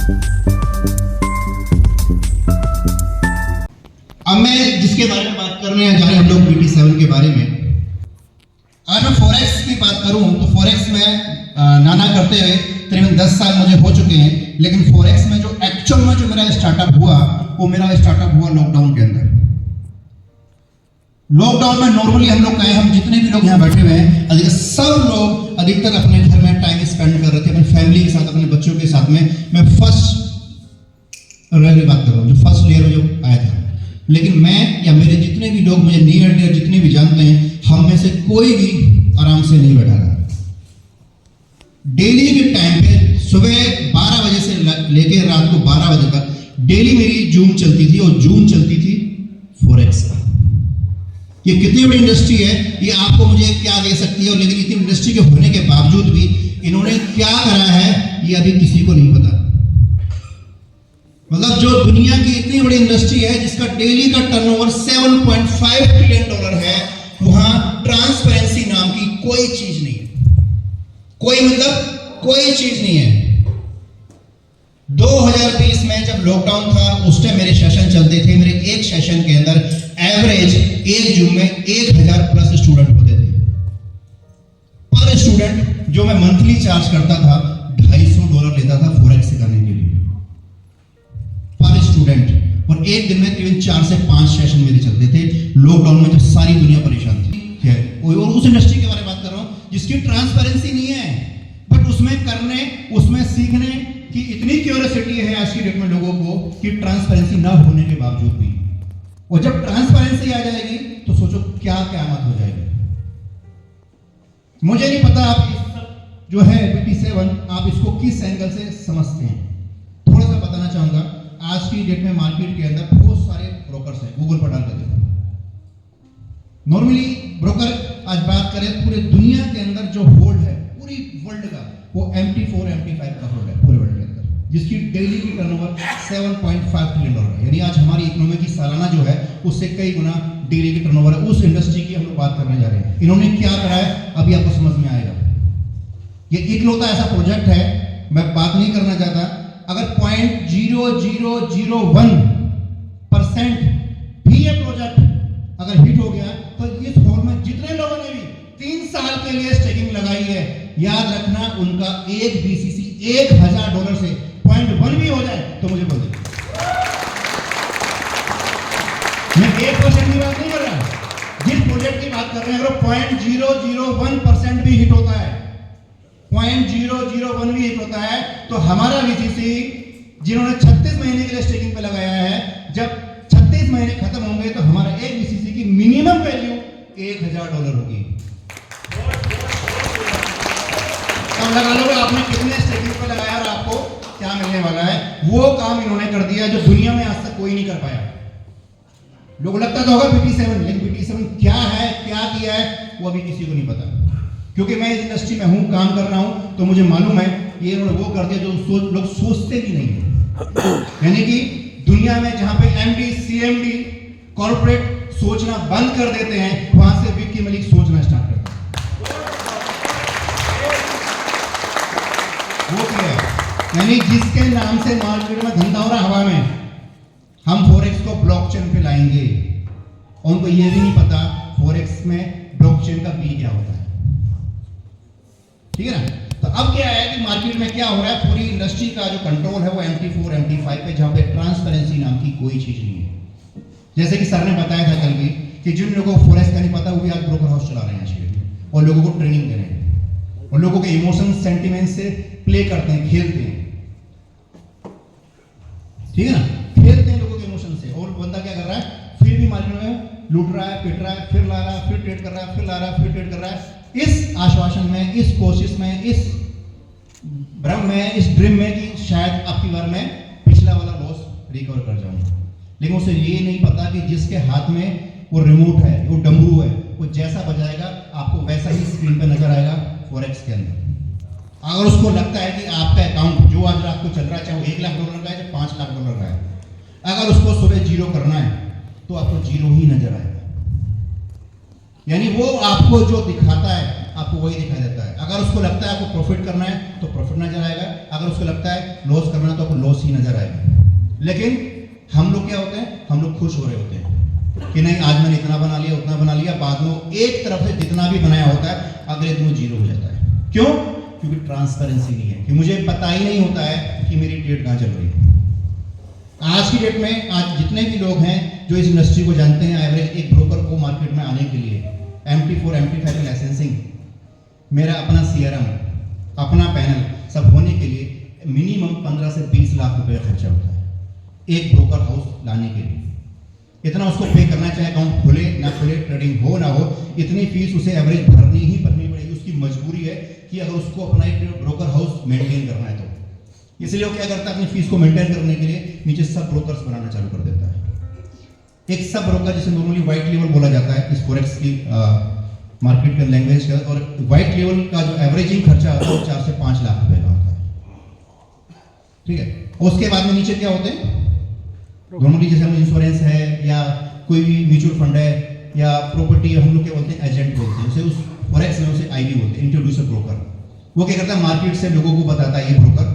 अब मैं जिसके बारे में बात करने जा रहे हैं हम लोग BT7 के बारे में। अगर मैं फॉरेक्स की बात करूं तो फॉरेक्स में नाना करते हुए तकरीबन 10 साल मुझे हो चुके हैं, लेकिन फॉरेक्स में जो एक्चुअल में जो मेरा स्टार्टअप हुआ वो मेरा स्टार्टअप हुआ लॉकडाउन के अंदर। लॉकडाउन में नॉर्मली हम लोग कहें, हम जितने भी लोग यहाँ बैठे हुए हैं सब लोग अधिकतर अपने घर में टाइम स्पेंड कर रहे थे, अपनी फैमिली के साथ, अपने बच्चों के साथ में। मैं फर्स्ट ईयर की बात कर रहा हूँ, जो फर्स्ट ईयर में जो आया था। लेकिन मैं या मेरे जितने भी लोग मुझे नियर डियर जितने भी जानते हैं, हम में से कोई भी आराम से नहीं बैठा था। डेली के टाइम पे सुबह 12 बजे से लेकर रात को 12 बजे तक डेली मेरी जूम चलती थी, और जूम चलती थी फॉरेक्स का। ये कितनी बड़ी इंडस्ट्री है, ये आपको मुझे क्या दे सकती है, और लेकिन इतनी इंडस्ट्री के होने के बावजूद भी इन्होंने क्या करा है ये अभी किसी को नहीं पता। मतलब जो दुनिया की इतनी बड़ी इंडस्ट्री है जिसका डेली का टर्नओवर $7.5 ट्रिलियन है, वहां ट्रांसपेरेंसी नाम की कोई चीज नहीं है। कोई चीज नहीं है। 2020 में जब लॉकडाउन था उस टाइम मेरे सेशन चलते थे। मेरे एक सेशन के अंदर एवरेज एक जूम में 1000 प्लस स्टूडेंट होते थे। पर स्टूडेंट जो मैं मंथली चार्ज करता था $250 लेता था फॉरेक्स सिखाने के लिए पर स्टूडेंट, और एक दिन में करीबन 4 से 5 सेशन मेरे चलते थे लॉकडाउन में, जब सारी दुनिया परेशान थी। और उस इंडस्ट्री के बारे में बात कर रहा हूं जिसकी ट्रांसपेरेंसी नहीं है, बट उसमें करने, उसमें सीखने की इतनी क्यूरियोसिटी है आज की डेट में लोगों को कि ट्रांसपेरेंसी ना होने के बावजूद भी। और जब ट्रांसपेरेंसी आ जाएगी तो सोचो क्या क़यामत हो जाएगी। मुझे नहीं पता आप इस सब जो है BT7 आप इसको किस एंगल से समझते हैं, थोड़ा सा बताना चाहूंगा। आज की डेट में मार्केट के अंदर बहुत सारे ब्रोकर्स हैं, गूगल पर डालकर देखो। नॉर्मली ब्रोकर आज बात करें पूरे दुनिया के अंदर जो होल्ड है पूरी वर्ल्ड का, वो MT4 MT5 का होल्ड है पूरे वर्ल्ड के अंदर, जिसकी डेली की टर्नओवर $7.5 ट्रिलियन है। यानी आज हमारी इकोनॉमी की सालाना जो है उससे कई गुना डेली की टर्नओवर है। उस इंडस्ट्री की हम लोग बात करने जा रहे हैं। इन्होंने क्या करा है अभी आपको समझ में आएगा। ये इकलौता ऐसा प्रोजेक्ट है, मैं बात नहीं करना चाहता, अगर 0.0001% भी ये प्रोजेक्ट अगर हिट हो गया तो इस हॉल में जितने लोगों ने भी 3 साल के लिए स्टेकिंग लगाई है, याद रखना उनका एक BCC $1000 से 0.1 भी हो जाए तो मुझे बोल दे। मैं 1% की बात नहीं कर रहा, जिस प्रोजेक्ट की बात कर रहे हैं अगर 0.001% भी हिट होता है, 0.001 भी हिट होता है, तो हमारा BCC जिन्होंने 36 महीने के लिए स्टेकिंग पे लगाया है, जब 36 महीने खत्म होंगे तो हमारा एक BCC की मिनिमम वैल्यू $1000 होगी। अब लगा लो आपने कितने स्टेकिंग पे लगाया और आपको क्या मिलने वाला है। वो काम इन्होंने कर दिया जो दुनिया में आज तक कोई नहीं कर पाया। लोगों लगता तो होगा BT7, लेकिन BT7 क्या है, क्या किया है, वो अभी किसी को नहीं पता। क्योंकि मैं इस इंडस्ट्री में हूं, काम कर रहा हूं, तो मुझे मालूम है ये इन्होंने वो कर दिया जो लोग सोचते भी नहीं है। यानी कि दुनिया में जहां पे MD CMD कॉर्पोरेट सोचना बंद कर देते हैं, वहां से विक्की मलिक सोचना स्टार्ट करते हैं। वो क्या है, यानी जिसके नाम से मार्केट में धंधा हो रहा हवा में, हम फॉरेक्स को ब्लॉकचेन पे लाएंगे। उनको ये भी नहीं पता फॉरेक्स में ब्लॉकचेन का P क्या होता है। ठीक है ना। तो अब क्या है कि मार्केट में क्या हो रहा है, पूरी इंडस्ट्री का जो कंट्रोल है वो MT4 MT5 पे, जहां पे ट्रांसपेरेंसी नाम की कोई चीज नहीं है। जैसे कि सर ने बताया था कल भी कि जिन लोगों को फॉरेक्स का नहीं पता वो भी आज ब्रोकर हाउस चला रहे हैं और लोगों को ट्रेनिंग दे रहे हैं और लोगों के इमोशन सेंटिमेंट से प्ले करते हैं, खेलते हैं। ठीक है ना, खेलते हैं लोगों के इमोशन से। और बंदा क्या कर रहा है, फिर भी मार्केट में लूट रहा है, पिट रहा है, फिर ला रहा है, फिर ट्रेड कर रहा है, फिर ला रहा है, फिर ट्रेड कर रहा है, इस आश्वासन में, इस कोशिश में, इस भ्रम में, इस ड्रीम में कि शायद आपकी बार में पिछला वाला लॉस रिकवर कर जाऊंगा। लेकिन उसे ये नहीं पता कि जिसके हाथ में वो रिमोट है, वो डमरू है, वो जैसा बजाएगा आपको वैसा ही स्क्रीन पे नजर आएगा फॉरेक्स के अंदर। अगर उसको लगता है कि आपका अकाउंट जो आज रात को चल रहा है, चाहे वो $1 लाख का है, चाहे $5 लाख का है, अगर उसको सुबह 0 करना है तो आपको 0 ही नजर आएगा। यानी वो आपको जो दिखाता है आपको वही दिखाई देता है। अगर उसको लगता है आपको प्रॉफिट करना है तो प्रॉफिट नजर आएगा, अगर उसको लगता है लॉस करना है तो आपको लॉस सी नजर आएगा। लेकिन हम लोग क्या होते हैं, हम लोग खुश हो रहे होते हैं कि नहीं आज मैंने इतना बना लिया, उतना बना लिया, बाद में एक तरफ से जितना भी बनाया होता है अगले दिन वो जीरो हो जाता है। क्यों? क्योंकि ट्रांसपेरेंसी नहीं है, कि मुझे पता ही नहीं होता है कि मेरी ट्रेड कहाँ चल रही है। आज की डेट में आज जितने भी लोग हैं जो इस इंडस्ट्री को जानते हैं, एवरेज एक ब्रोकर को मार्केट में आने के लिए MT4 MT5 लाइसेंसिंग, मेरा अपना CRM, अपना पैनल सब होने के लिए मिनिमम 15 से 20 लाख रुपए खर्चा होता है एक ब्रोकर हाउस लाने के लिए। इतना उसको पे करना, चाहे अकाउंट खुले ना खुले, ट्रेडिंग हो ना हो, इतनी फीस उसे एवरेज भरनी ही भरनी पड़ेगी। उसकी मजबूरी है कि अगर उसको अपना एक ब्रोकर हाउस मेंटेन करना है तो। इसलिए वो क्या करता है, अपनी फीस को मेंटेन करने के लिए नीचे सब ब्रोकर्स बनाना चालू कर देता है। एक सब ब्रोकर जिसे नॉर्मली व्हाइट लेवल बोला जाता है इस फॉरेक्स की मार्केट के लैंग्वेज का, और व्हाइट लेवल का जो एवरेजिंग खर्चा होता है वो 4 से 5 लाख रुपए का होता है। ठीक है, उसके बाद में नीचे क्या होते हैं, नॉर्मली जैसे हम इंश्योरेंस है या कोई भी म्यूचुअल फंड है या प्रॉपर्टी, हम लोग क्या बोलते हैं, एजेंट बोलते हैं उसे, उस फॉरेक्स में उसे IB बोलते हैं, इंट्रोड्यूसर ब्रोकर। वो क्या करता है, मार्केट से लोगों को बताता है ये ब्रोकर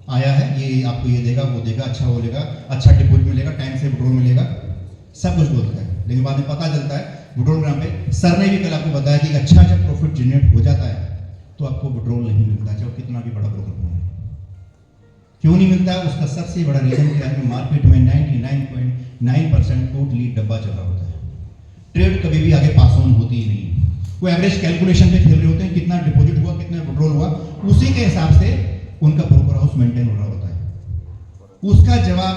आया है, ये आपको ये देगा, वो देगा, अच्छा बोलेगा, अच्छा डिपॉजिट मिलेगा, टाइम से विड्रॉल मिलेगा, सब कुछ बोलता है। लेकिन बाद में पता चलता है विड्रॉल ग्राम पे सर ने भी कल आपको बताया कि अच्छा जब प्रॉफिट जनरेट हो जाता है तो आपको विड्रॉल नहीं मिलता, चाहे कितना भी बड़ा ब्रोकर हो। क्यों नहीं मिलता? उसका सबसे बड़ा रीजन क्या है कि मार्केट में 99.9% टोटली डब्बा चला होता है। ट्रेड कभी भी आगे पास ऑन होती ही नहीं। वो एवरेज कैलकुलेशन पे खेल रहे होते हैं, कितना डिपॉजिट हुआ, कितना विड्रॉल हुआ, उसी के हिसाब से उनका ब्रोकर हाउस मेंटेन हो रहा होता है। उसका जवाब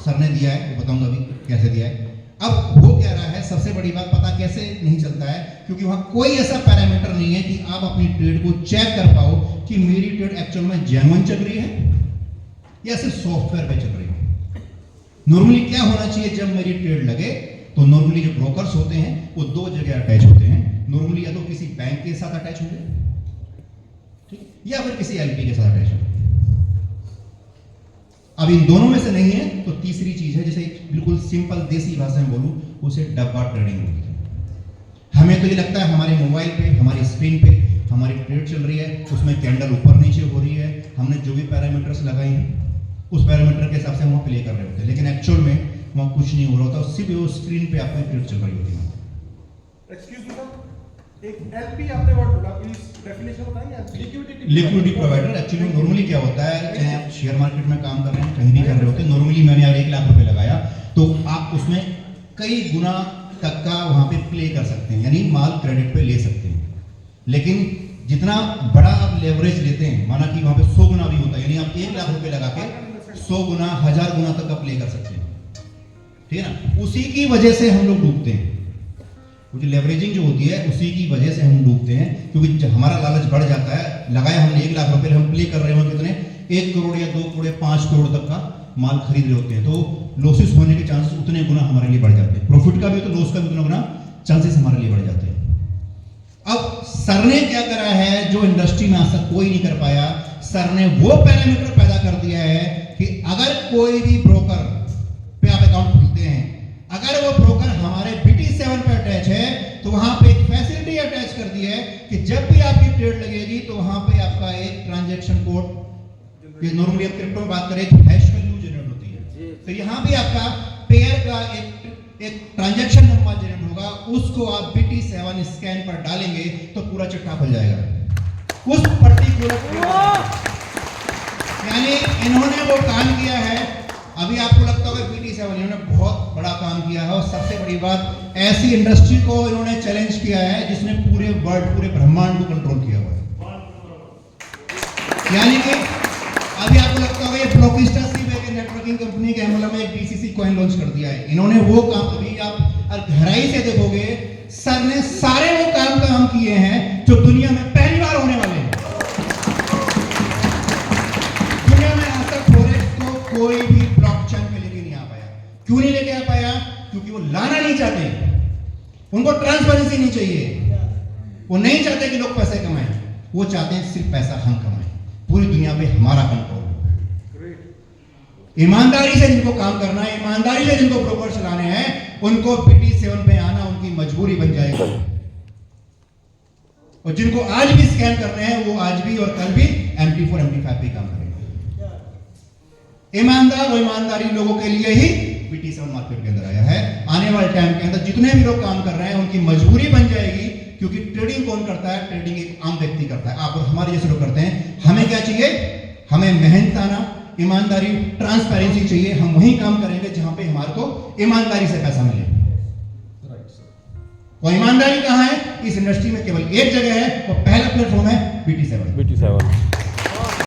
सर ने दिया है, वो बताऊंगा अभी कैसे दिया है। अब वो कह रहा है, सबसे बड़ी बात पता कैसे नहीं चलता है, क्योंकि वहां कोई ऐसा पैरामीटर नहीं है कि आप अपनी ट्रेड को चेक कर पाओ कि मेरी ट्रेड एक्चुअल में जेन्युइन चल रही है या सिर्फ सॉफ्टवेयर पे चल रही है। नॉर्मली क्या होना चाहिए, जब मेरी ट्रेड लगे तो नॉर्मली जो ब्रोकर्स होते हैं वो 2 जगह अटैच होते हैं। नॉर्मली या तो किसी बैंक के साथ अटैच होंगे, ठीक, या फिर किसी LP के साथ अटैच होंगे। अब इन दोनों में से नहीं है तो तीसरी चीज है, जिसे बिल्कुल सिंपल देसी भाषा में बोलूं, उसे डब्बा ट्रेडिंग होती है। हमें तो ये लगता है हमारे मोबाइल पे, हमारी स्क्रीन पे हमारी ट्रेड चल रही है, उसमें कैंडल ऊपर नीचे हो रही है, हमने जो भी पैरामीटर्स लगाए हैं उस पैरामीटर के हिसाब से हम प्ले कर रहे होते हैं, लेकिन एक्चुअल में वहाँ कुछ नहीं हो रहा होता, सिर्फ वो स्क्रीन पे आपकी ट्रेड चल रही होती है। एक्सक्यूज मी सर, एक LP आपने वर्ड बोला, प्लीज डेफिनेशन बताएंगे? लिक्विडिटी प्रोवाइडर एक्चुअली नॉर्मली क्या होता है, चाहे आप शेयर मार्केट में काम कर रहे हैं, कहीं भी कर रहे होते हैं, नॉर्मली मैंने अगर 1 लाख रुपए लगाया तो आप उसमें कई गुना तक का वहां पे प्ले कर सकते हैं, यानी माल क्रेडिट पे ले सकते हैं। लेकिन जितना बड़ा आप लेवरेज लेते हैं, माना कि वहां पे 100 गुना भी होता है, यानी आप 1 लाख रुपए लगा के 100 गुना 1000 गुना तक का प्ले कर सकते हैं, ठीक है ना। उसी की वजह से हम लोग डूबते हैं, क्योंकि लेवरेजिंग जो होती है उसी की वजह से हम डूबते हैं, क्योंकि जब हमारा लालच बढ़ जाता है, लगाया हमने 1 लाख रुपए, हम प्ले कर रहे हो कितने, 1 करोड़ या 2 करोड़ या 5 करोड़ तक का माल खरीद रहे होते हैं, तो लॉसेस होने के चांसेस उतने गुना हमारे लिए बढ़ जाते हैं। प्रॉफिट का भी तो लॉस का भी उतना गुना चांसेस हमारे लिए बढ़ जाते हैं। अब सर ने क्या करा है जो इंडस्ट्री में आज तक कोई नहीं कर पाया, सर ने वो पैरामीटर पैदा कर दिया है कि अगर कोई भी ब्रोकर पे आप अकाउंट खोलते हैं, अगर वो ब्रोकर हमारे BT7 पे अटैच है तो वहां पे एक फैसिलिटी अटैच कर दी है कि जब भी आपकी ट्रेड लगेगी तो वहां पे आपका एक ट्रांजैक्शन कोड, नॉर्मली आप क्रिप्टो में बात करें तो हैश वैल्यू जनरेट होती है, तो यहां भी आपका पेयर का एक ट्रांजैक्शन नंबर जनरेट होगा, उसको आप BT7 स्कैन पर डालेंगे तो पूरा चिट्ठा खुल जाएगा उस पर्टिकुलर। यानी इन्होंने वो काम किया है, अभी आपको लगता होगा BT7 इन्होंने बहुत बड़ा काम किया है, और सबसे बड़ी बात ऐसी इंडस्ट्री को इन्होंने चैलेंज किया है जिसने पूरे वर्ल्ड, पूरे ब्रह्मांड को कंट्रोल किया हुआ है। यानी कि अभी आपको लगता होगा ये ब्लॉकस्टर नेटवर्किंग कंपनी के एमएलए में एक BCC कॉइन लॉन्च कर दिया है, इन्होंने वो काम, अभी आप गहराई से देखोगे सर ने सारे वो काम किए हैं जो दुनिया में पहली बार होने वाले हैं। दुनिया में आज तक फॉरेक्स को कोई भी ब्लॉकचेन पे लेके नहीं आ पाया। क्यों नहीं लेके आ पाया? क्योंकि वो लाना नहीं चाहते, उनको ट्रांसपेरेंसी नहीं चाहिए, वो नहीं चाहते कि लोग पैसे कमाएं, वो चाहते हैं सिर्फ पैसा हम कमाएं, पूरी दुनिया पे हमारा कंट्रोल। ईमानदारी से जिनको काम करना है, ईमानदारी से जिनको ब्रोकर चलाने हैं, उनको BT7 पे आना उनकी मजबूरी बन जाएगी, और जिनको आज भी स्कैन करने हैं वो आज भी और कल भी MT4 MT5 पे काम करेंगे। ईमानदार और ईमानदारी लोगों के लिए ही BT7 मार्केट के अंदर आया है। आने वाले टाइम के अंदर जितने भी लोग काम कर रहे हैं उनकी मजबूरी बन जाएगी, क्योंकि ट्रेडिंग कौन करता है? ट्रेडिंग एक आम व्यक्ति करता है, आप और हमारे जैसे लोग करते हैं। हमें क्या चाहिए? हमें मेहनताना, ईमानदारी, ट्रांसपेरेंसी चाहिए। हम वही काम करेंगे जहां पे हमारे को ईमानदारी से पैसा मिले। Right sir. और ईमानदारी कहां है? इस इंडस्ट्री में केवल एक जगह है, वो पहला प्लेटफॉर्म है BT7।